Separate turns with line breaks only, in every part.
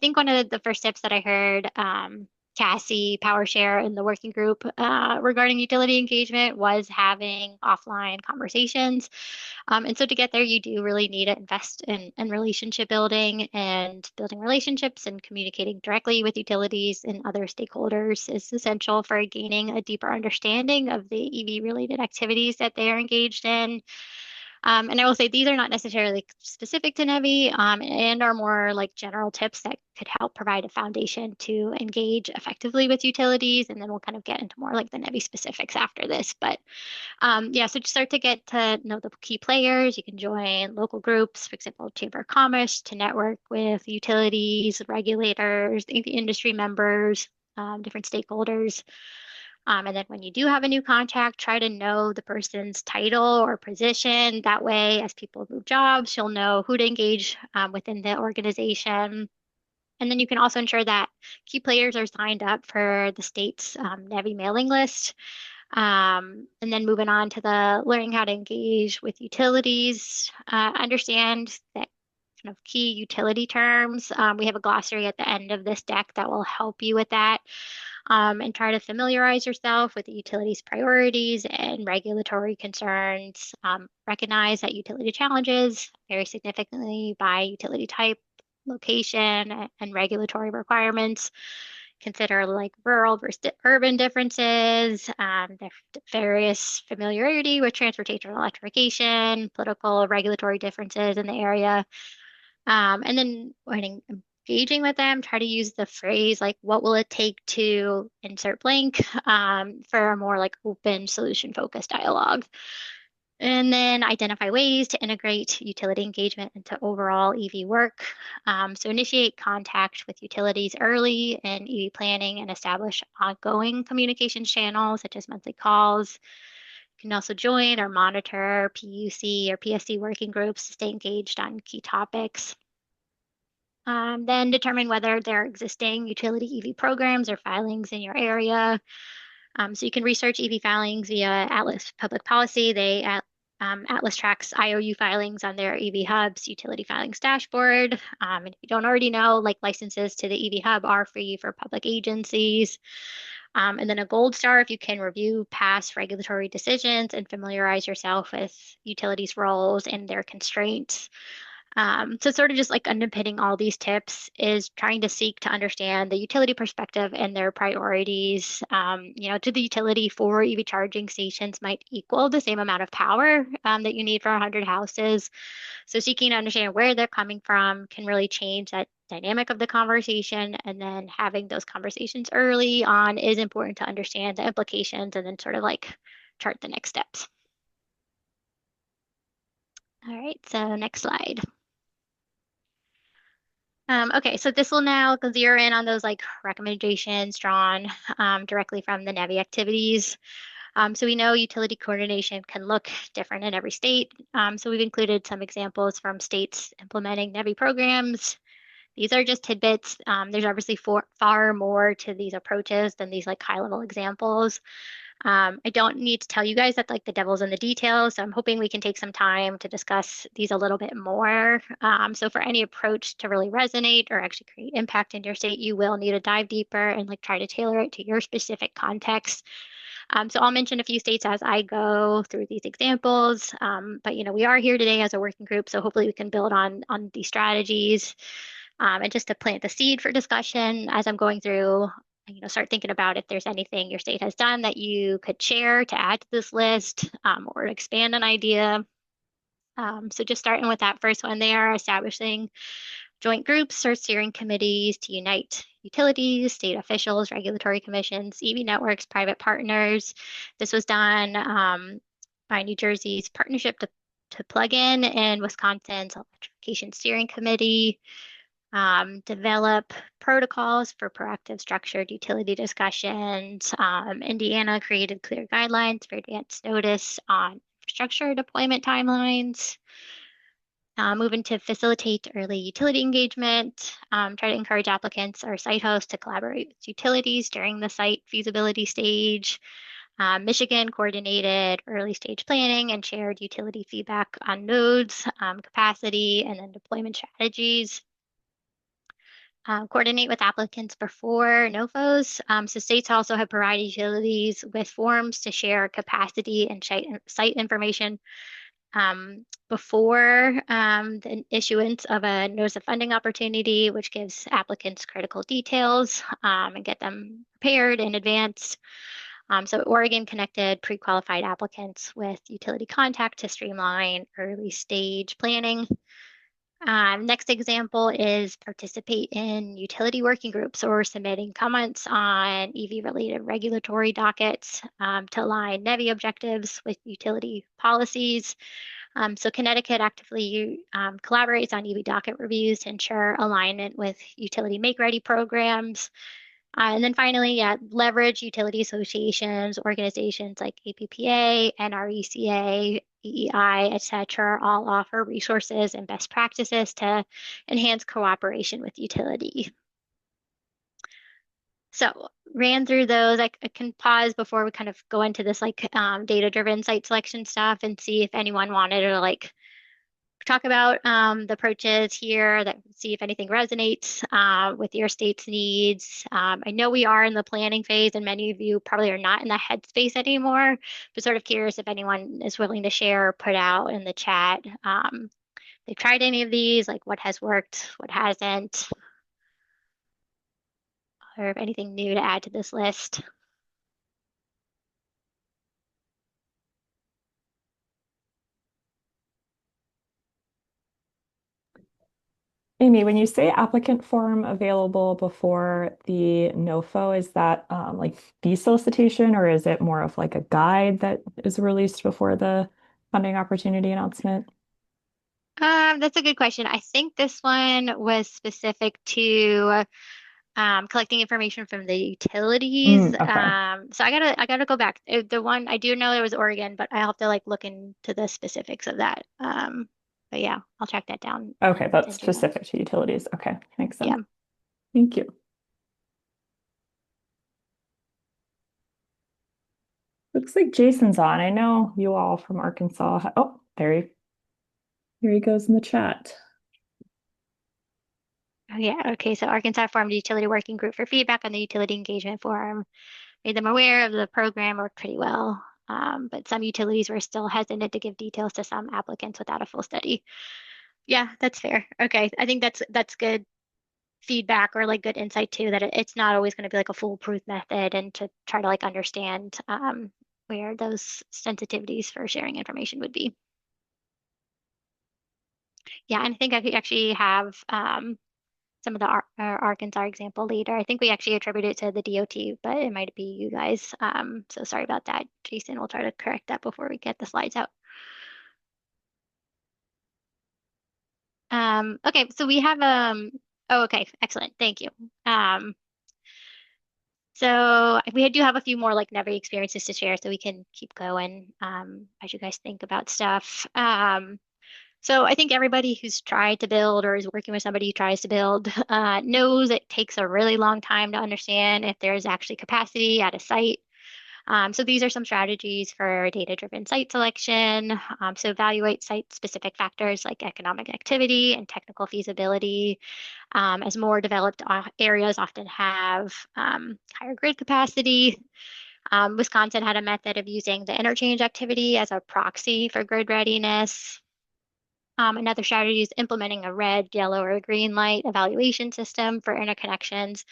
think one of the first tips that I heard Cassie PowerShare in the working group regarding utility engagement was having offline conversations. And so to get there, you do really need to invest in relationship building, and building relationships and communicating directly with utilities and other stakeholders is essential for gaining a deeper understanding of the EV related activities that they are engaged in. And I will say these are not necessarily specific to NEVI, and are more like general tips that could help provide a foundation to engage effectively with utilities. And then we'll kind of get into more like the NEVI specifics after this. But yeah, so to start to get to know the key players, you can join local groups, for example, Chamber of Commerce, to network with utilities, regulators, the industry members, different stakeholders. And then when you do have a new contact, try to know the person's title or position. That way, as people move jobs, you'll know who to engage within the organization. And then you can also ensure that key players are signed up for the state's NEVI mailing list. And then moving on to the learning how to engage with utilities, understand that kind of key utility terms. We have a glossary at the end of this deck that will help you with that. And try to familiarize yourself with the utilities priorities and regulatory concerns. Recognize that utility challenges vary significantly by utility type, location, and regulatory requirements. Consider like rural versus urban differences, the various familiarity with transportation and electrification, political regulatory differences in the area. And then when engaging with them, try to use the phrase like, what will it take to insert blank, for a more like open solution focused dialogue. And then identify ways to integrate utility engagement into overall EV work. So initiate contact with utilities early in EV planning and establish ongoing communications channels such as monthly calls. You can also join or monitor PUC or PSC working groups to stay engaged on key topics. Then determine whether there are existing utility EV programs or filings in your area. So you can research EV filings via Atlas Public Policy. Atlas tracks IOU filings on their EV Hub's utility filings dashboard. And if you don't already know, like licenses to the EV Hub are free for public agencies. And then a gold star if you can review past regulatory decisions and familiarize yourself with utilities' roles and their constraints. So sort of just like underpinning all these tips is trying to seek to understand the utility perspective and their priorities. To the utility, 4 EV charging stations might equal the same amount of power that you need for 100 houses. So seeking to understand where they're coming from can really change that dynamic of the conversation. And then having those conversations early on is important to understand the implications and then sort of like chart the next steps. All right, so next slide. Okay, so this will now zero in on those like recommendations drawn directly from the NEVI activities. So we know utility coordination can look different in every state. So we've included some examples from states implementing NEVI programs. These are just tidbits. There's obviously far more to these approaches than these like high level examples. I don't need to tell you guys that like the devil's in the details. So I'm hoping we can take some time to discuss these a little bit more. So for any approach to really resonate or actually create impact in your state, you will need to dive deeper and like try to tailor it to your specific context. So I'll mention a few states as I go through these examples. But we are here today as a working group, so hopefully we can build on these strategies. And just to plant the seed for discussion as I'm going through, start thinking about if there's anything your state has done that you could share to add to this list, or expand an idea. So just starting with that first one there, establishing joint groups or steering committees to unite utilities, state officials, regulatory commissions, EV networks, private partners. This was done by New Jersey's Partnership to Plug In and Wisconsin's Electrification Steering Committee. Develop protocols for proactive structured utility discussions. Indiana created clear guidelines for advance notice on infrastructure deployment timelines. Moving to facilitate early utility engagement, try to encourage applicants or site hosts to collaborate with utilities during the site feasibility stage. Michigan coordinated early stage planning and shared utility feedback on nodes, capacity, and then deployment strategies. Coordinate with applicants before NOFOs. So states also have provided utilities with forms to share capacity and site information before the issuance of a notice of funding opportunity, which gives applicants critical details and get them prepared in advance. So Oregon connected pre-qualified applicants with utility contact to streamline early stage planning. Next example is participate in utility working groups or submitting comments on EV-related regulatory dockets to align NEVI objectives with utility policies. So Connecticut actively collaborates on EV docket reviews to ensure alignment with utility make-ready programs. And then finally, yeah, leverage utility associations, organizations like APPA, NRECA, EEI, et cetera, all offer resources and best practices to enhance cooperation with utility. So ran through those. I can pause before we kind of go into this like data-driven site selection stuff and see if anyone wanted to like talk about the approaches here, that see if anything resonates with your state's needs. I know we are in the planning phase, and many of you probably are not in the headspace anymore, but sort of curious if anyone is willing to share or put out in the chat. They've tried any of these, like what has worked, what hasn't, or if anything new to add to this list.
Amy, when you say applicant form available before the NOFO, is that like fee solicitation, or is it more of like a guide that is released before the funding opportunity announcement?
That's a good question. I think this one was specific to collecting information from the utilities.
Okay.
So I gotta go back. The one I do know there was Oregon, but I'll have to like look into the specifics of that. But yeah, I'll track that down
Okay,
and
that's
send you that.
specific to utilities. Okay, makes sense.
Yeah.
Thank you. Looks like Jason's on. I know you all from Arkansas. Oh, there he goes in the chat.
Oh yeah. Okay. So Arkansas formed a utility working group for feedback on the utility engagement forum, made them aware of the program, worked pretty well. But some utilities were still hesitant to give details to some applicants without a full study. Yeah, that's fair. Okay. I think that's good feedback or like good insight too, that it's not always going to be like a foolproof method, and to try to like understand where those sensitivities for sharing information would be. Yeah, and I think I could actually have some of the Arkansas example later. I think we actually attribute it to the DOT, but it might be you guys. So sorry about that, Jason. We'll try to correct that before we get the slides out. Okay, so we have oh, okay, excellent. Thank you. Um, So we do have a few more like NEVI experiences to share, so we can keep going as you guys think about stuff. So I think everybody who's tried to build or is working with somebody who tries to build knows it takes a really long time to understand if there's actually capacity at a site. So these are some strategies for data-driven site selection. So evaluate site-specific factors like economic activity and technical feasibility, as more developed areas often have higher grid capacity. Wisconsin had a method of using the interchange activity as a proxy for grid readiness. Another strategy is implementing a red, yellow, or green light evaluation system for interconnections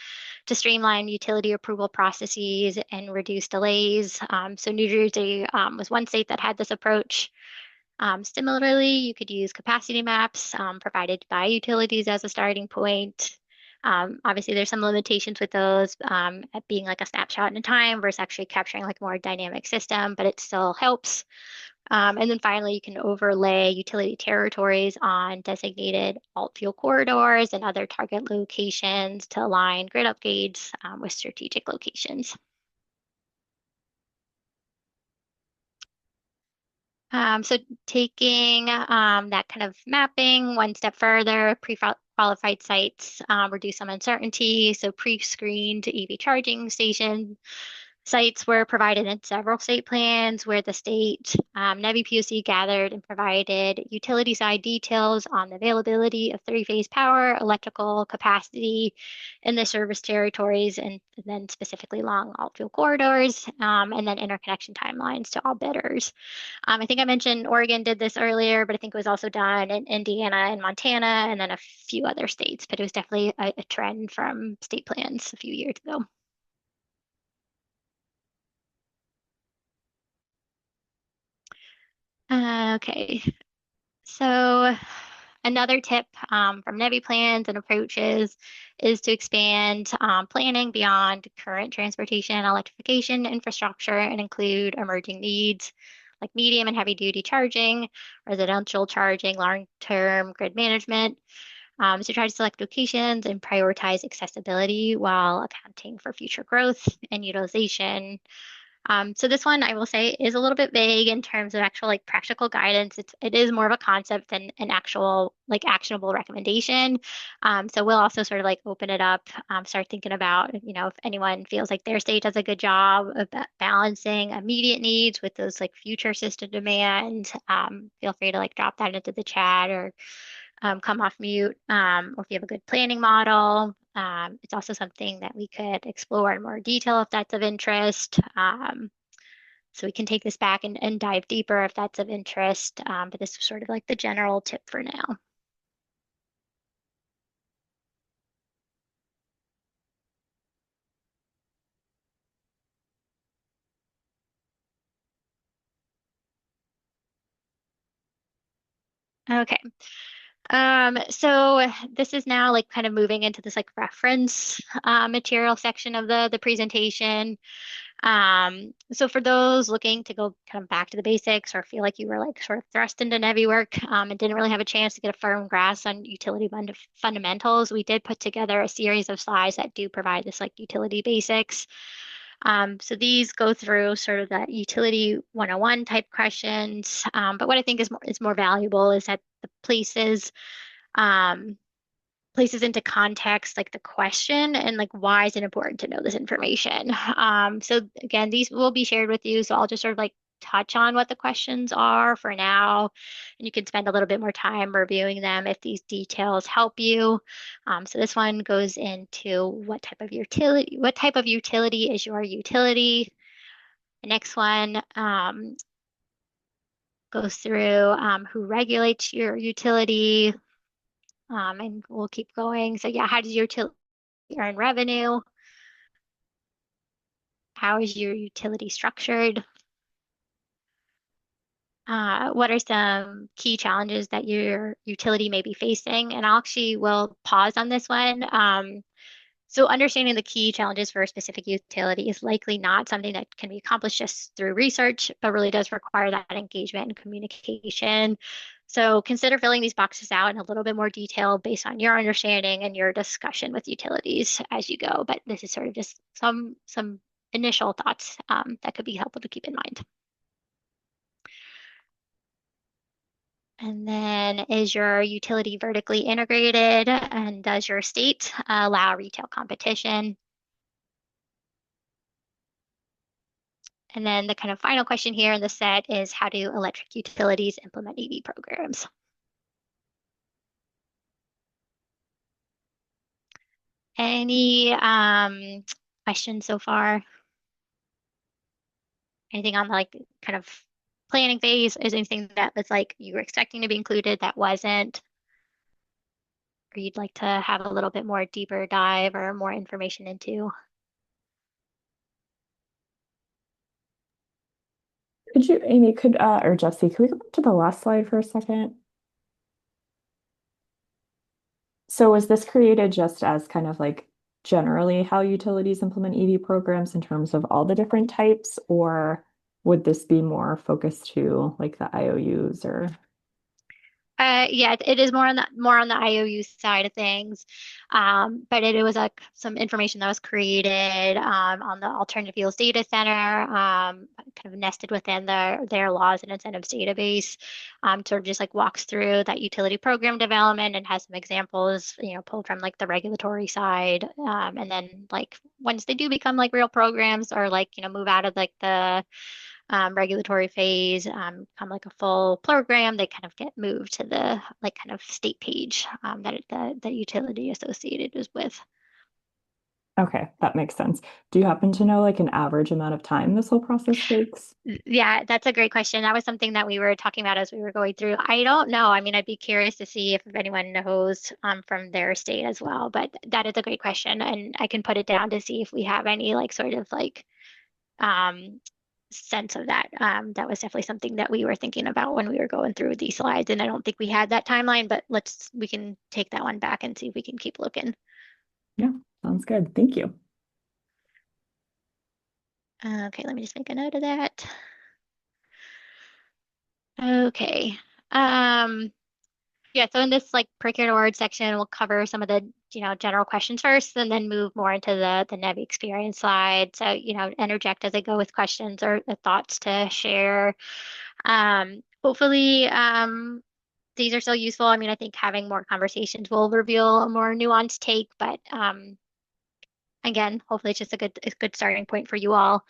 to streamline utility approval processes and reduce delays. So New Jersey was one state that had this approach. Similarly, you could use capacity maps provided by utilities as a starting point. Obviously, there's some limitations with those at being like a snapshot in time versus actually capturing like more dynamic system, but it still helps. And then finally, you can overlay utility territories on designated alt fuel corridors and other target locations to align grid upgrades with strategic locations. So taking that kind of mapping one step further, pre-qualified sites reduce some uncertainty. So pre-screened EV charging stations Sites were provided in several state plans where the state NEVI POC gathered and provided utility side details on the availability of three-phase power, electrical capacity in the service territories, and then specifically long alt fuel corridors, and then interconnection timelines to all bidders. I think I mentioned Oregon did this earlier, but I think it was also done in Indiana and Montana, and then a few other states. But it was definitely a trend from state plans a few years ago. Okay, so another tip from NEVI plans and approaches is to expand planning beyond current transportation and electrification infrastructure and include emerging needs like medium and heavy duty charging, residential charging, long-term grid management. So try to select locations and prioritize accessibility while accounting for future growth and utilization. So this one I will say is a little bit vague in terms of actual like practical guidance. It is more of a concept than an actual like actionable recommendation. So we'll also sort of like open it up, start thinking about, if anyone feels like their state does a good job of balancing immediate needs with those like future system demands. Feel free to like drop that into the chat or come off mute, or if you have a good planning model. It's also something that we could explore in more detail if that's of interest. So we can take this back and dive deeper if that's of interest. But this is sort of like the general tip for now. Okay. So this is now like kind of moving into this like reference material section of the presentation. So for those looking to go kind of back to the basics or feel like you were like sort of thrust into NEVI work and didn't really have a chance to get a firm grasp on utility fundamentals, we did put together a series of slides that do provide this like utility basics. So these go through sort of that utility 101 type questions. But what I think is more valuable is that the um, places into context like the question and like why is it important to know this information. So again, these will be shared with you. So I'll just sort of like touch on what the questions are for now, and you can spend a little bit more time reviewing them if these details help you. So this one goes into what type of utility is your utility. The next one goes through who regulates your utility. And we'll keep going. So yeah, how does your utility earn revenue? How is your utility structured? What are some key challenges that your utility may be facing? And I actually will pause on this one. So understanding the key challenges for a specific utility is likely not something that can be accomplished just through research, but really does require that engagement and communication. So consider filling these boxes out in a little bit more detail based on your understanding and your discussion with utilities as you go. But this is sort of just some initial thoughts that could be helpful to keep in mind. And then is your utility vertically integrated? And does your state allow retail competition? And then the kind of final question here in the set is how do electric utilities implement EV programs? Any questions so far? Anything on the like kind of planning phase? Is anything that was like you were expecting to be included that wasn't? Or you'd like to have a little bit more deeper dive or more information into?
Could you, Amy, or Jesse, could we go back to the last slide for a second? So was this created just as kind of like generally how utilities implement EV programs in terms of all the different types, or would this be more focused to like the IOUs or?
Yeah, it is more on the IOU side of things, but it was like some information that was created on the Alternative Fuels Data Center, kind of nested within their laws and incentives database. Sort of just like walks through that utility program development and has some examples, pulled from like the regulatory side, and then like once they do become like real programs or like move out of like the regulatory phase, become like a full program, they kind of get moved to the like kind of state page that utility associated is with.
Okay, that makes sense. Do you happen to know like an average amount of time this whole process takes?
Yeah, that's a great question. That was something that we were talking about as we were going through. I don't know. I mean, I'd be curious to see if anyone knows from their state as well, but that is a great question, and I can put it down to see if we have any like sort of like um, sense of that. That was definitely something that we were thinking about when we were going through these slides, and I don't think we had that timeline, but we can take that one back and see if we can keep looking.
Yeah, sounds good. Thank you.
Okay, let me just make a note of that. Okay. Um, yeah, so in this like curricular word section, we'll cover some of the, general questions first and then move more into the NEVI experience slide. So, interject as I go with questions or thoughts to share. Hopefully, these are still useful. I mean, I think having more conversations will reveal a more nuanced take, but again, hopefully it's just a good starting point for you all.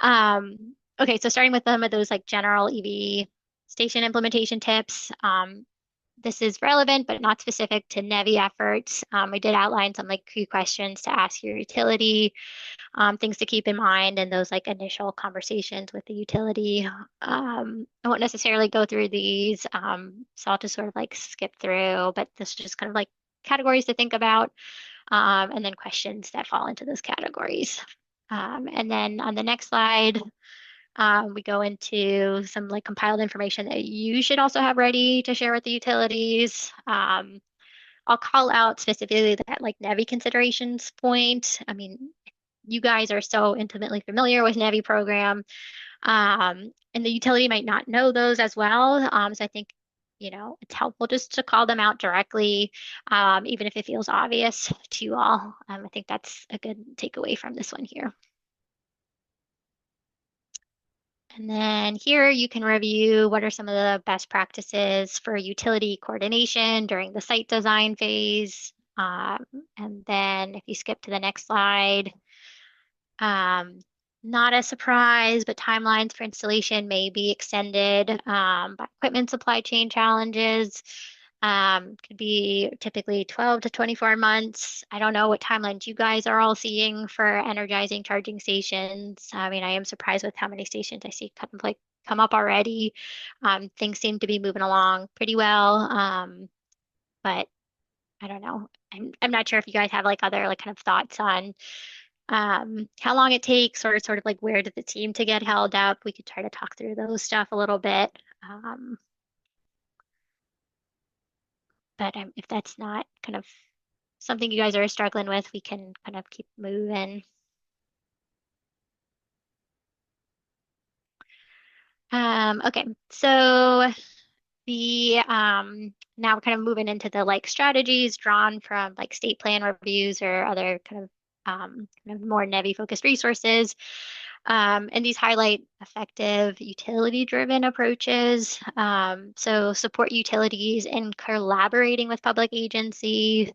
Okay, so starting with some of those like general EV station implementation tips. This is relevant, but not specific to NEVI efforts. I did outline some like key questions to ask your utility, things to keep in mind in those like initial conversations with the utility. I won't necessarily go through these, so I'll just sort of like skip through, but this is just kind of like categories to think about, and then questions that fall into those categories. And then on the next slide, we go into some like compiled information that you should also have ready to share with the utilities. I'll call out specifically that like NEVI considerations point. I mean, you guys are so intimately familiar with NEVI program, and the utility might not know those as well. So I think, it's helpful just to call them out directly, even if it feels obvious to you all. I think that's a good takeaway from this one here. And then here you can review what are some of the best practices for utility coordination during the site design phase. And then if you skip to the next slide, um, not a surprise, but timelines for installation may be extended by equipment supply chain challenges. Could be typically 12 to 24 months. I don't know what timelines you guys are all seeing for energizing charging stations. I mean, I am surprised with how many stations I see come up already. Things seem to be moving along pretty well. But I don't know. I'm not sure if you guys have like other like kind of thoughts on how long it takes or sort of like where did the team to get held up. We could try to talk through those stuff a little bit. Um, but if that's not kind of something you guys are struggling with, we can kind of keep moving. Okay, so the now we're kind of moving into the like strategies drawn from like state plan reviews or other kind of more NEVI focused resources. And these highlight effective utility-driven approaches. So support utilities in collaborating with public agencies.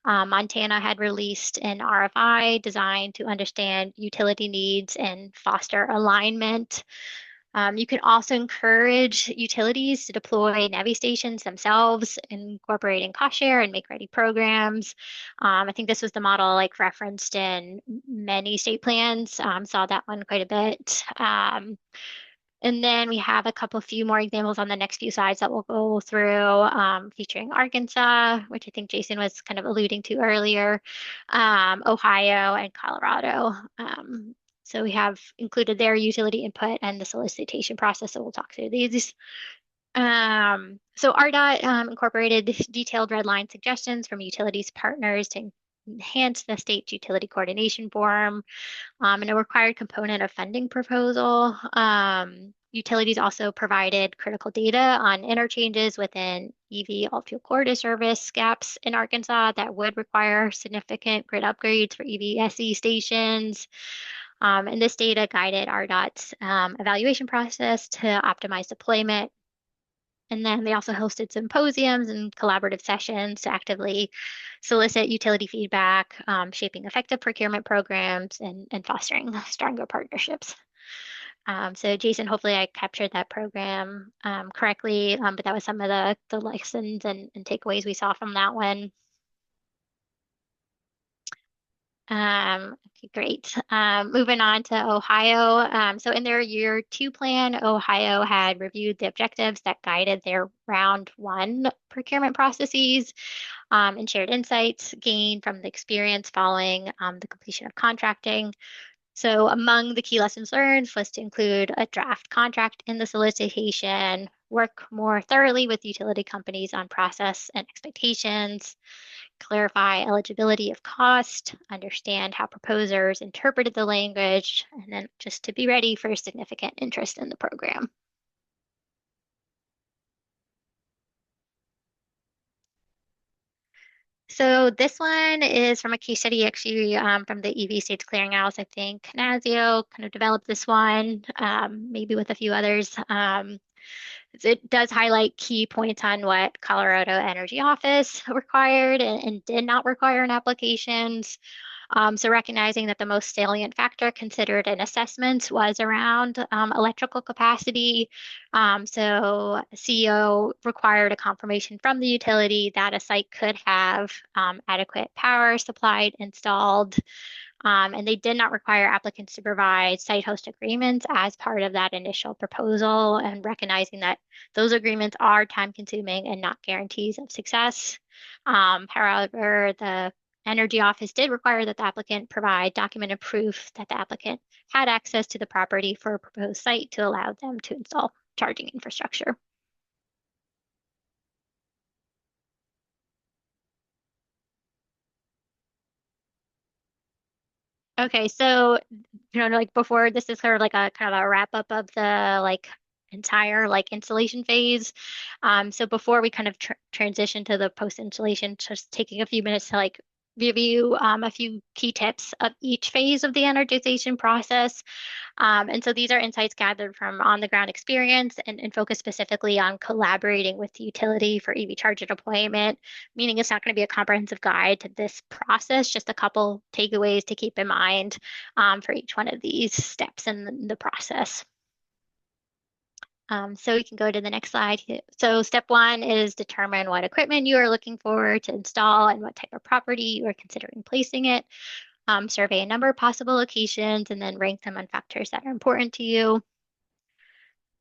Montana had released an RFI designed to understand utility needs and foster alignment. You can also encourage utilities to deploy NEVI stations themselves, incorporating cost share and make ready programs. I think this was the model like referenced in many state plans. Saw that one quite a bit. And then we have a few more examples on the next few slides that we'll go through, featuring Arkansas, which I think Jason was kind of alluding to earlier, Ohio, and Colorado. So we have included their utility input and the solicitation process, so we'll talk through these. So RDOT incorporated detailed red line suggestions from utilities partners to enhance the state's utility coordination form, and a required component of funding proposal. Utilities also provided critical data on interchanges within EV alt-fuel corridor service gaps in Arkansas that would require significant grid upgrades for EV SE stations. And this data guided RDOT's evaluation process to optimize deployment. And then they also hosted symposiums and collaborative sessions to actively solicit utility feedback, shaping effective procurement programs, and fostering stronger partnerships. So Jason, hopefully I captured that program correctly, but that was some of the lessons and takeaways we saw from that one. Okay, great. Moving on to Ohio. So in their year two plan, Ohio had reviewed the objectives that guided their round one procurement processes, and shared insights gained from the experience following the completion of contracting. So among the key lessons learned was to include a draft contract in the solicitation, work more thoroughly with utility companies on process and expectations, clarify eligibility of cost, understand how proposers interpreted the language, and then just to be ready for significant interest in the program. So this one is from a case study actually from the EV States Clearinghouse. I think NASEO kind of developed this one, maybe with a few others. It does highlight key points on what Colorado Energy Office required and did not require in applications. So recognizing that the most salient factor considered in assessments was around electrical capacity. So CEO required a confirmation from the utility that a site could have adequate power supplied, installed, and they did not require applicants to provide site host agreements as part of that initial proposal, and recognizing that those agreements are time consuming and not guarantees of success. However, the Energy Office did require that the applicant provide documented proof that the applicant had access to the property for a proposed site to allow them to install charging infrastructure. Okay, so like before, this is sort of like a kind of a wrap up of the like entire like installation phase. So before we kind of transition to the post installation, just taking a few minutes to like review a few key tips of each phase of the energization process. And so these are insights gathered from on the ground experience and focus specifically on collaborating with the utility for EV charger deployment, meaning it's not going to be a comprehensive guide to this process, just a couple takeaways to keep in mind for each one of these steps in the process. So we can go to the next slide. So step one is determine what equipment you are looking for to install and what type of property you are considering placing it. Survey a number of possible locations and then rank them on factors that are important to you.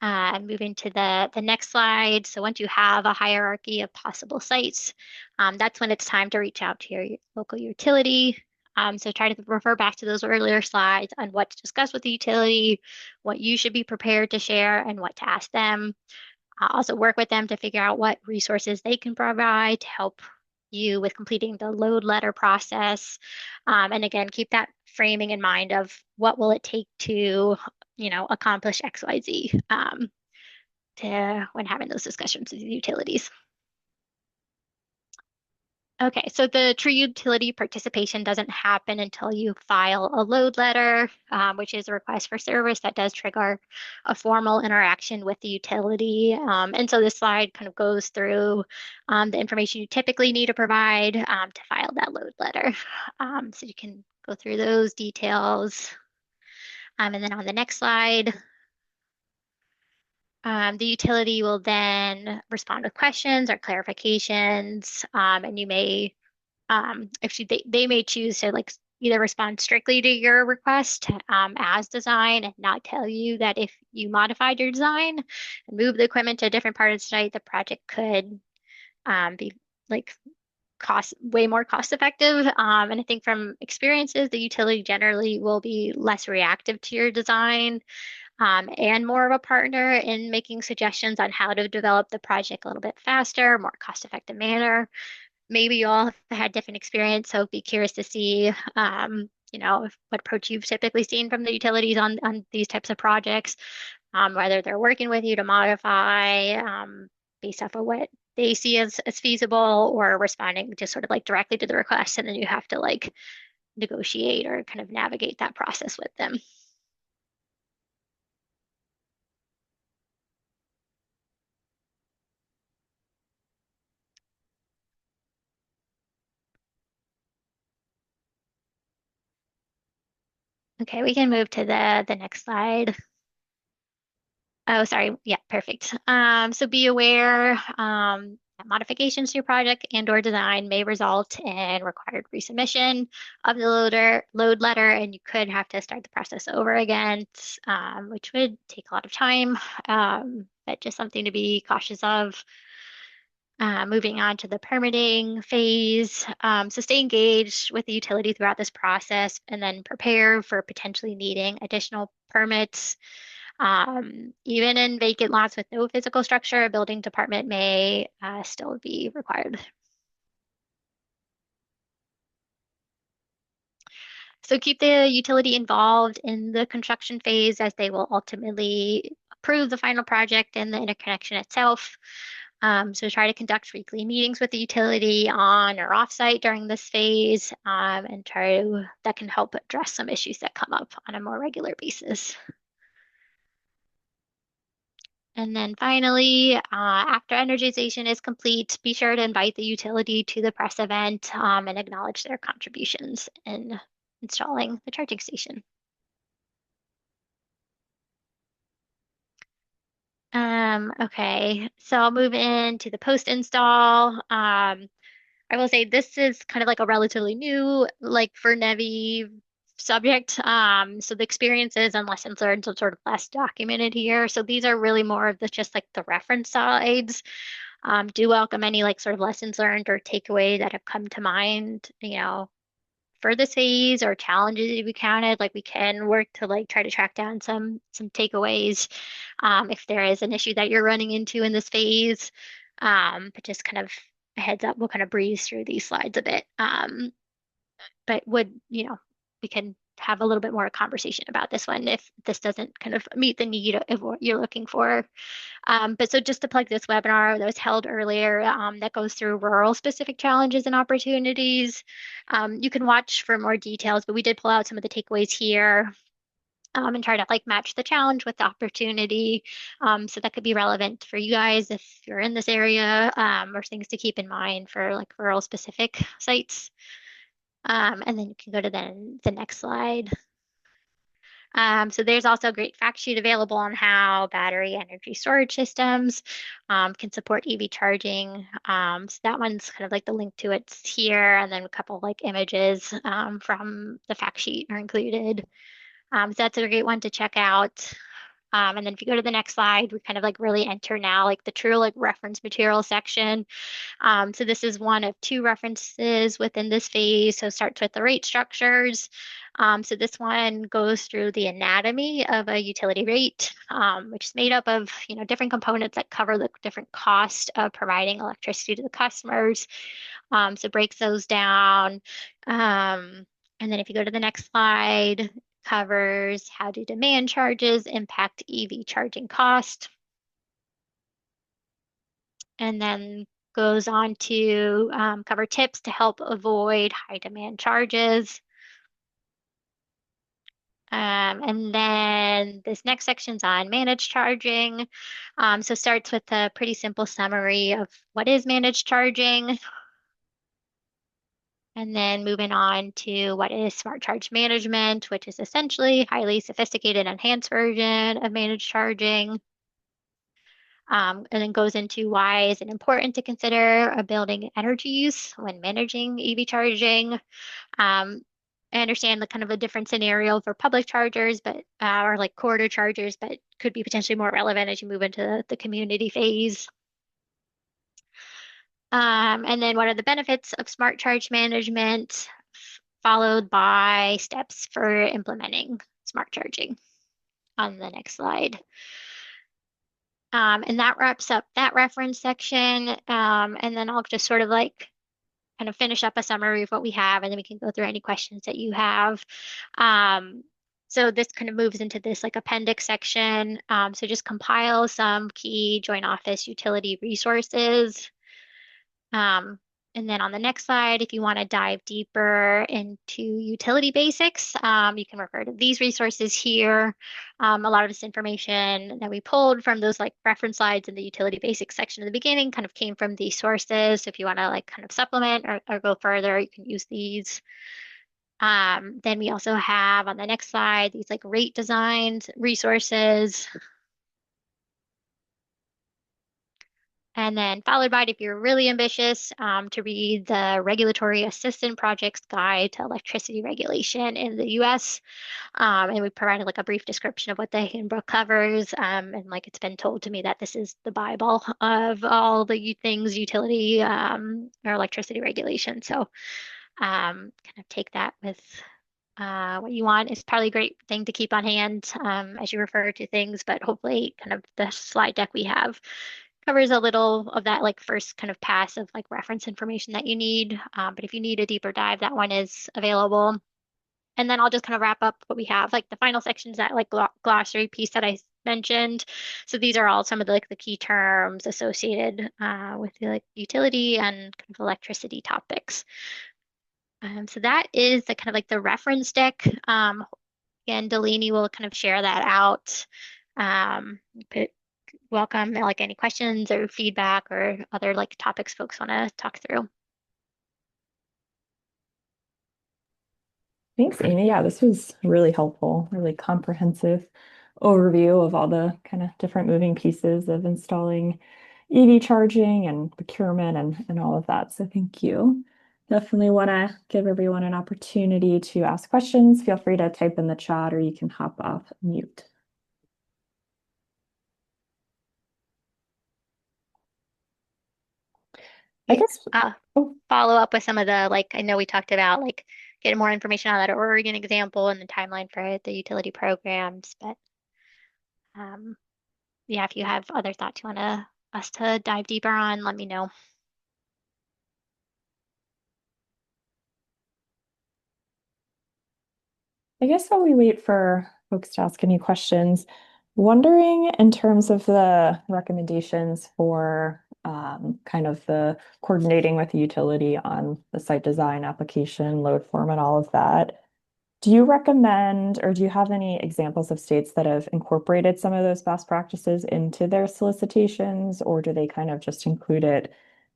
Moving to the next slide. So once you have a hierarchy of possible sites, that's when it's time to reach out to your local utility. So try to refer back to those earlier slides on what to discuss with the utility, what you should be prepared to share, and what to ask them. Also work with them to figure out what resources they can provide to help you with completing the load letter process. And again, keep that framing in mind of what will it take to, accomplish XYZ when having those discussions with the utilities. Okay, so the true utility participation doesn't happen until you file a load letter, which is a request for service that does trigger a formal interaction with the utility. And so this slide kind of goes through the information you typically need to provide to file that load letter. So you can go through those details. And then on the next slide, the utility will then respond with questions or clarifications, and you may actually they may choose to like either respond strictly to your request as design and not tell you that if you modified your design and move the equipment to a different part of the site, the project could be like way more cost effective. And I think from experiences, the utility generally will be less reactive to your design and more of a partner in making suggestions on how to develop the project a little bit faster, more cost effective manner. maybe you all have had different experience, so be curious to see, what approach you've typically seen from the utilities on these types of projects, whether they're working with you to modify based off of what they see as feasible or responding just sort of like directly to the request, and then you have to like negotiate or kind of navigate that process with them. Okay, we can move to the next slide. Oh, sorry. Yeah, perfect. So be aware that modifications to your project and or design may result in required resubmission of the load letter, and you could have to start the process over again, which would take a lot of time, but just something to be cautious of. Moving on to the permitting phase. So stay engaged with the utility throughout this process and then prepare for potentially needing additional permits. Even in vacant lots with no physical structure, a building department may still be required. So keep the utility involved in the construction phase as they will ultimately approve the final project and the interconnection itself. So try to conduct weekly meetings with the utility on or off-site during this phase, and that can help address some issues that come up on a more regular basis. And then finally, after energization is complete, be sure to invite the utility to the press event and acknowledge their contributions in installing the charging station. Okay, so I'll move into the post install. I will say this is kind of like a relatively new, like for NEVI subject. So the experiences and lessons learned are sort of less documented here. So these are really more of the just like the reference sides. Do welcome any like sort of lessons learned or takeaway that have come to mind, for this phase or challenges that we counted. Like we can work to like try to track down some takeaways if there is an issue that you're running into in this phase. But just kind of a heads up, we'll kind of breeze through these slides a bit. But we can have a little bit more conversation about this one if this doesn't kind of meet the need of what you're looking for. But so just to plug this webinar that was held earlier, that goes through rural specific challenges and opportunities. You can watch for more details, but we did pull out some of the takeaways here. And try to like match the challenge with the opportunity. So that could be relevant for you guys if you're in this area, or things to keep in mind for like rural specific sites. And then you can go to the next slide. So there's also a great fact sheet available on how battery energy storage systems can support EV charging. So that one's kind of like the link to it's here, and then a couple like images from the fact sheet are included. So that's a great one to check out. And then if you go to the next slide, we kind of like really enter now like the true like reference material section. So this is one of two references within this phase. So it starts with the rate structures. So this one goes through the anatomy of a utility rate, which is made up of different components that cover the different cost of providing electricity to the customers. So it breaks those down. And then if you go to the next slide, covers how do demand charges impact EV charging cost. And then goes on to cover tips to help avoid high demand charges. And then this next section's on managed charging. So starts with a pretty simple summary of what is managed charging. And then moving on to what is smart charge management, which is essentially highly sophisticated enhanced version of managed charging. And then goes into why is it important to consider a building energy use when managing EV charging. I understand the kind of a different scenario for public chargers, but or like corridor chargers, but could be potentially more relevant as you move into the community phase. And then what are the benefits of smart charge management, followed by steps for implementing smart charging on the next slide. And that wraps up that reference section. And then I'll just sort of like kind of finish up a summary of what we have, and then we can go through any questions that you have. Um, so this kind of moves into this like appendix section. So just compile some key joint office utility resources. Um, and then on the next slide, if you want to dive deeper into utility basics, you can refer to these resources here. A lot of this information that we pulled from those like reference slides in the utility basics section at the beginning kind of came from these sources. So if you want to like kind of supplement or go further, you can use these. Then we also have on the next slide these like rate designs resources. And then followed by, if you're really ambitious, to read the Regulatory Assistant Projects Guide to Electricity Regulation in the U.S. And we provided like a brief description of what the handbook covers. And like it's been told to me that this is the Bible of all the things utility or electricity regulation. So kind of take that with what you want. It's probably a great thing to keep on hand as you refer to things, but hopefully kind of the slide deck we have covers a little of that like first kind of pass of like reference information that you need. But if you need a deeper dive, that one is available. And then I'll just kind of wrap up what we have. Like the final sections, that like glossary piece that I mentioned. So these are all some of the like the key terms associated with the like utility and kind of electricity topics. So that is the kind of like the reference deck. Again, Delaney will kind of share that out. But welcome like any questions or feedback or other like topics folks want to talk through.
Thanks, Amy. Yeah, this was really helpful, really comprehensive overview of all the kind of different moving pieces of installing EV charging and procurement and all of that. So thank you. Definitely want to give everyone an opportunity to ask questions. Feel free to type in the chat or you can hop off mute. I
Yeah.
guess,
Uh,
oh,
Follow up with some of the like I know we talked about like getting more information on that Oregon example and the timeline for the utility programs, but um, yeah, if you have other thoughts you want us to dive deeper on, let me know.
I guess while we wait for folks to ask any questions, wondering in terms of the recommendations for kind of the coordinating with the utility on the site design application, load form, and all of that. Do you recommend, or do you have any examples of states that have incorporated some of those best practices into their solicitations, or do they kind of just include it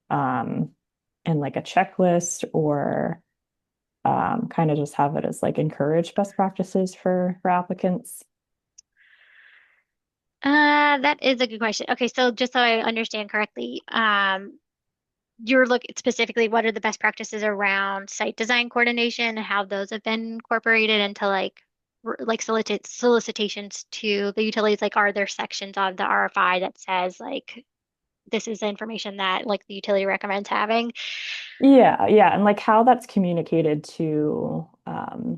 um, in like a checklist, or kind of just have it as like encourage best practices for applicants?
That is a good question. Okay, so just so I understand correctly, you're looking specifically what are the best practices around site design coordination and how those have been incorporated into like like solicitations to the utilities. Like, are there sections of the RFI that says like this is the information that like the utility recommends having?
Yeah, yeah, and like how that's communicated to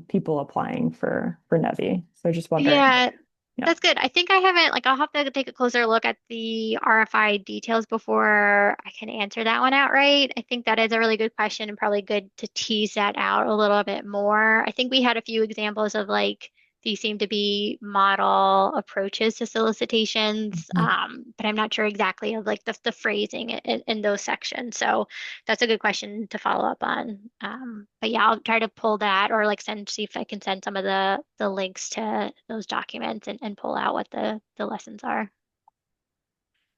people applying for NEVI. So just wondering,
Yeah,
yeah.
that's good. I think I haven't, like, I'll have to take a closer look at the RFI details before I can answer that one outright. I think that is a really good question and probably good to tease that out a little bit more. I think we had a few examples of like, these seem to be model approaches to solicitations, but I'm not sure exactly of like the phrasing in those sections. So that's a good question to follow up on. But yeah, I'll try to pull that or like see if I can send some of the links to those documents and pull out what the lessons are.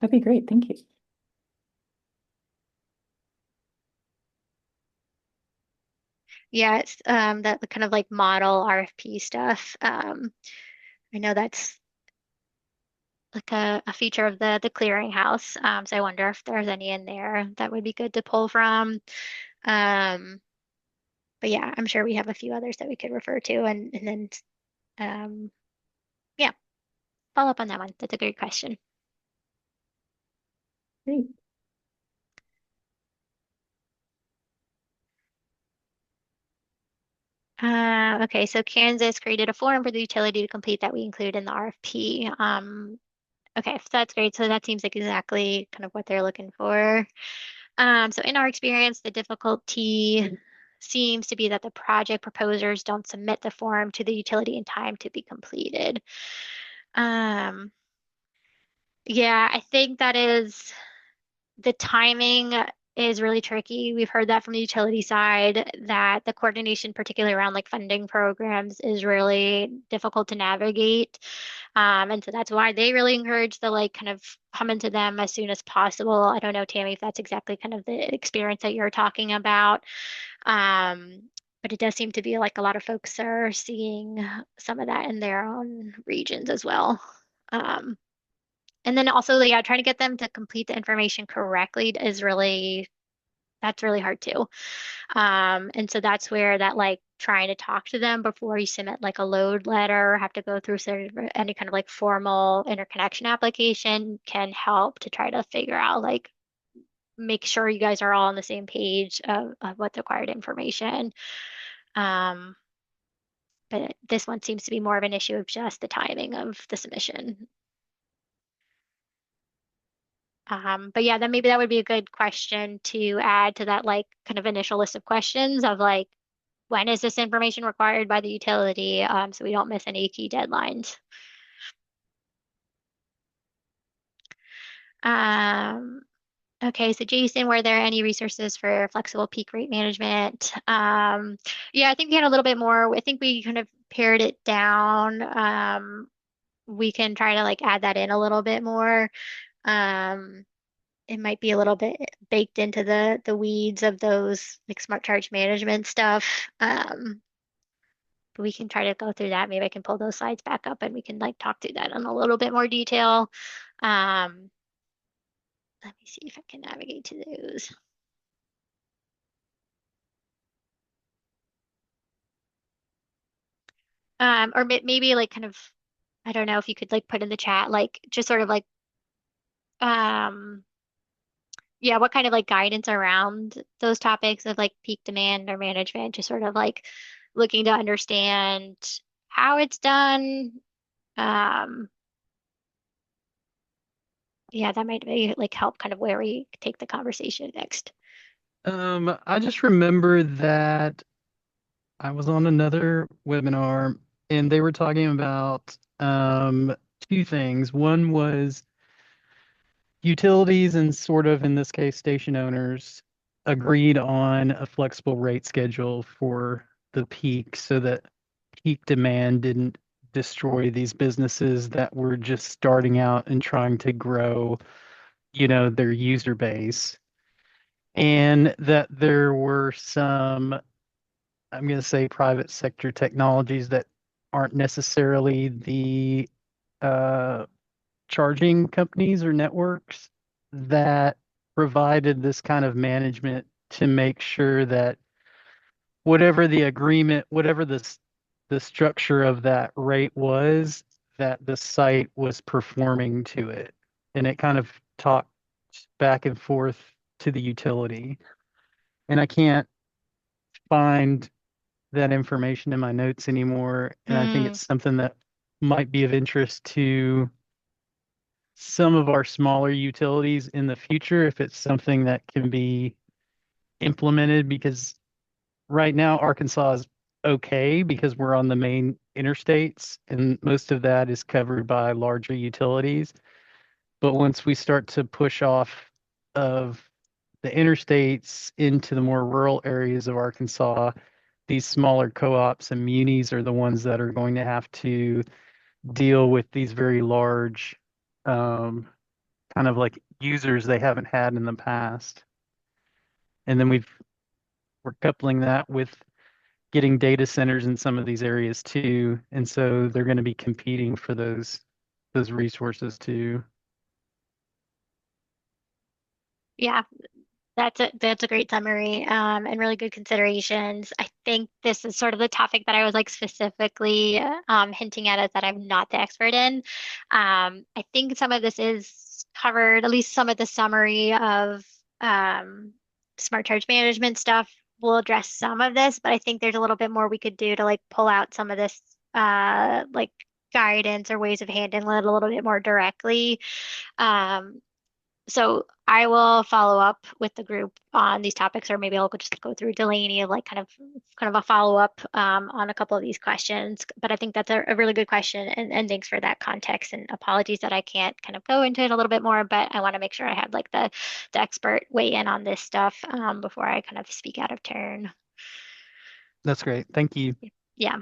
That'd be great. Thank you.
Yeah, it's that kind of like model RFP stuff. I know that's like a feature of the clearinghouse. So I wonder if there's any in there that would be good to pull from. Um, but yeah, I'm sure we have a few others that we could refer to and then um, yeah, follow up on that one. That's a great question.
Great.
Okay, so Kansas created a form for the utility to complete that we include in the RFP. Okay, so that's great. So that seems like exactly kind of what they're looking for. So in our experience, the difficulty seems to be that the project proposers don't submit the form to the utility in time to be completed. Um, yeah, I think that is the timing is really tricky. We've heard that from the utility side that the coordination, particularly around like funding programs, is really difficult to navigate. And so that's why they really encourage the like kind of come into them as soon as possible. I don't know, Tammy, if that's exactly kind of the experience that you're talking about. Um, but it does seem to be like a lot of folks are seeing some of that in their own regions as well. Um, and then also, yeah, trying to get them to complete the information correctly is really, that's really hard too. And so that's where that like trying to talk to them before you submit like a load letter, have to go through sort of any kind of like formal interconnection application can help to try to figure out like make sure you guys are all on the same page of what's required information. Um, but this one seems to be more of an issue of just the timing of the submission. But yeah, then maybe that would be a good question to add to that like kind of initial list of questions of like when is this information required by the utility, so we don't miss any key deadlines. Um, okay, so Jason, were there any resources for flexible peak rate management? Yeah, I think we had a little bit more. I think we kind of pared it down. We can try to like add that in a little bit more. Um, it might be a little bit baked into the weeds of those like smart charge management stuff. But we can try to go through that. Maybe I can pull those slides back up and we can like talk through that in a little bit more detail. Um, let me see if I can navigate to those. Or maybe like kind of, I don't know if you could like put in the chat, like just sort of like, um, yeah, what kind of like guidance around those topics of like peak demand or management, just sort of like looking to understand how it's done. Um, yeah, that might be like help kind of where we take the conversation next.
I just remember that I was on another webinar and they were talking about two things. One was utilities and sort of in this case station owners agreed on a flexible rate schedule for the peak so that peak demand didn't destroy these businesses that were just starting out and trying to grow, their user base. And that there were some, I'm going to say, private sector technologies that aren't necessarily the uh, charging companies or networks that provided this kind of management to make sure that whatever the agreement, whatever the structure of that rate was, that the site was performing to it. And it kind of talked back and forth to the utility. And I can't find that information in my notes anymore. And I think
Mm,
it's something that might be of interest to some of our smaller utilities in the future if it's something that can be implemented because right now Arkansas is okay because we're on the main interstates and most of that is covered by larger utilities. But once we start to push off of the interstates into the more rural areas of Arkansas, these smaller co-ops and munis are the ones that are going to have to deal with these very large um, kind of like users they haven't had in the past. And then we're coupling that with getting data centers in some of these areas too. And so they're going to be competing for those resources too.
yeah, that's a great summary, and really good considerations. I think this is sort of the topic that I was like specifically hinting at is that I'm not the expert in. I think some of this is covered, at least some of the summary of um, smart charge management stuff will address some of this, but I think there's a little bit more we could do to like pull out some of this like guidance or ways of handling it a little bit more directly. Um, So I will follow up with the group on these topics, or maybe I'll just go through Delaney, like kind of a follow up on a couple of these questions. But I think that's a really good question, and thanks for that context. And apologies that I can't kind of go into it a little bit more, but I want to make sure I have like the expert weigh in on this stuff before I kind of speak out of turn.
That's great. Thank you.
Yeah.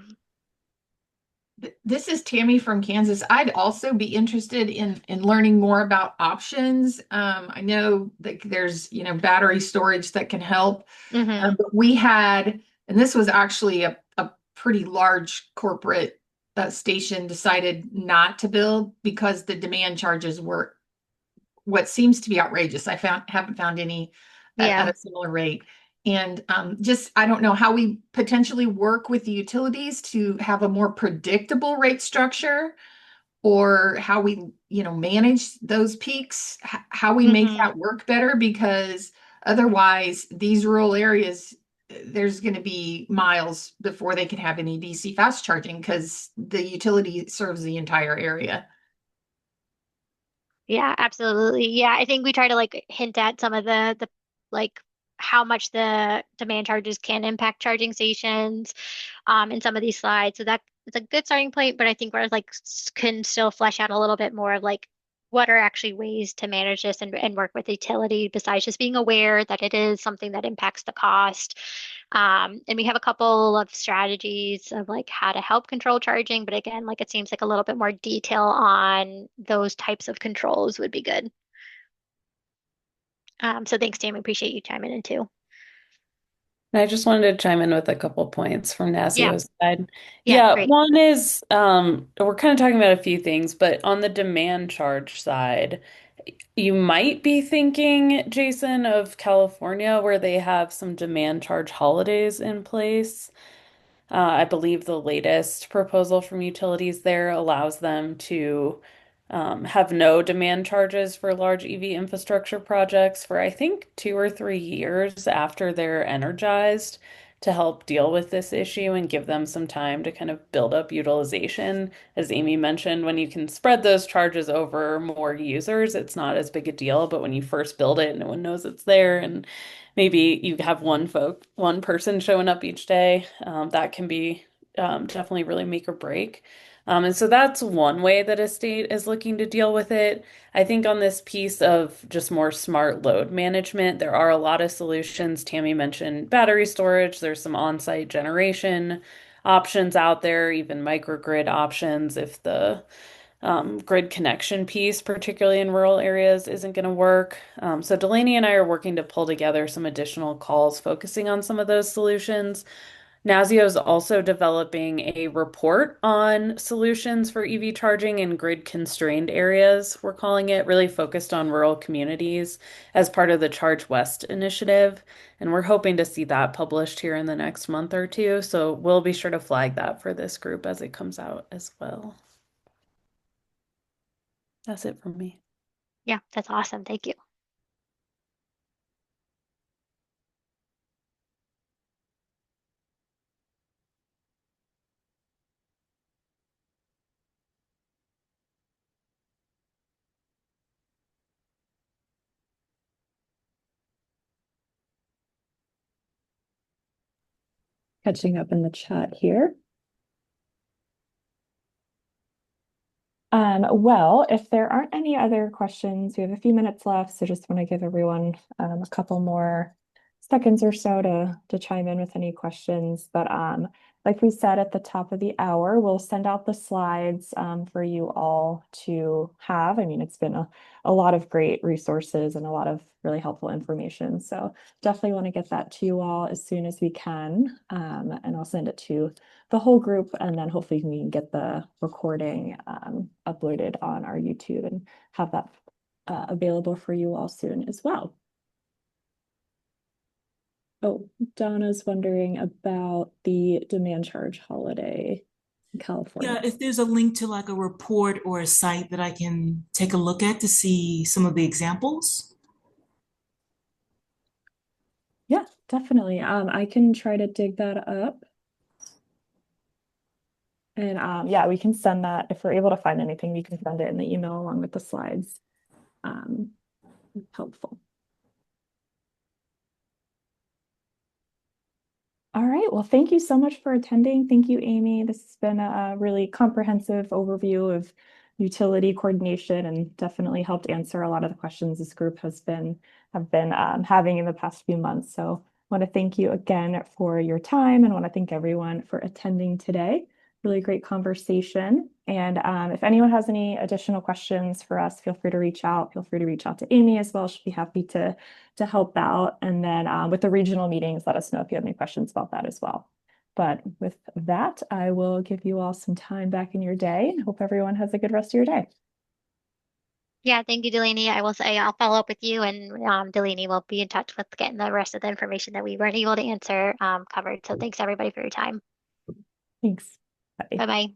This is Tammy from Kansas. I'd also be interested in learning more about options. I know that there's, battery storage that can help.
Hmm.
But we had, and this was actually a pretty large corporate station decided not to build because the demand charges were what seems to be outrageous. Haven't found any at
Yeah.
a similar rate. And just, I don't know how we potentially work with the utilities to have a more predictable rate structure, or how we, manage those peaks, how we make
Hmm.
that work better, because otherwise these rural areas, there's going to be miles before they can have any DC fast charging because the utility serves the entire area.
Yeah, absolutely. Yeah, I think we try to like hint at some of the like how much the demand charges can impact charging stations in some of these slides. So that it's a good starting point, but I think we're like can still flesh out a little bit more of like what are actually ways to manage this and work with the utility besides just being aware that it is something that impacts the cost. And we have a couple of strategies of like how to help control charging, but again, like it seems like a little bit more detail on those types of controls would be good. So thanks, Tammy. Appreciate you chiming in too.
And I just wanted to chime in with a couple points from
Yeah,
NASEO's side.
yeah,
Yeah,
great.
one is we're kind of talking about a few things, but on the demand charge side, you might be thinking, Jason, of California, where they have some demand charge holidays in place. I believe the latest proposal from utilities there allows them to have no demand charges for large EV infrastructure projects for, I think, 2 or 3 years after they're energized to help deal with this issue and give them some time to kind of build up utilization. As Amy mentioned, when you can spread those charges over more users, it's not as big a deal. But when you first build it, no one knows it's there, and maybe you have one person showing up each day. That can be definitely really make or break. And so that's one way that a state is looking to deal with it. I think on this piece of just more smart load management, there are a lot of solutions. Tammy mentioned battery storage. There's some on-site generation options out there, even microgrid options if the grid connection piece, particularly in rural areas, isn't going to work. So Delaney and I are working to pull together some additional calls focusing on some of those solutions. NASEO is also developing a report on solutions for EV charging in grid constrained areas, we're calling it, really focused on rural communities as part of the Charge West initiative. And we're hoping to see that published here in the next month or two. So we'll be sure to flag that for this group as it comes out as well. That's it from me.
Yeah, that's awesome. Thank you.
Catching up in the chat here. Well, if there aren't any other questions, we have a few minutes left, so just want to give everyone a couple more seconds or so to chime in with any questions. But like we said at the top of the hour, we'll send out the slides for you all to have. I mean, it's been a lot of great resources and a lot of really helpful information. So definitely want to get that to you all as soon as we can. And I'll send it to the whole group, and then hopefully we can get the recording uploaded on our YouTube and have that available for you all soon as well. Oh, Donna's wondering about the demand charge holiday in California.
Yeah, if there's a link to like a report or a site that I can take a look at to see some of the examples.
Yeah, definitely. I can try to dig that up. And yeah, we can send that if we're able to find anything, we can send it in the email along with the slides. Helpful. All right. Well, thank you so much for attending. Thank you, Amy. This has been a really comprehensive overview of utility coordination and definitely helped answer a lot of the questions this group have been having in the past few months. So I want to thank you again for your time and want to thank everyone for attending today. Really great conversation. And if anyone has any additional questions for us, feel free to reach out. Feel free to reach out to Amy as well. She'll be happy to help out. And then with the regional meetings, let us know if you have any questions about that as well. But with that, I will give you all some time back in your day and hope everyone has a good rest of your day.
Yeah, thank you, Delaney. I will say I'll follow up with you, and Delaney will be in touch with getting the rest of the information that we weren't able to answer covered. So thanks everybody for your time.
Thanks. Bye.
Bye bye.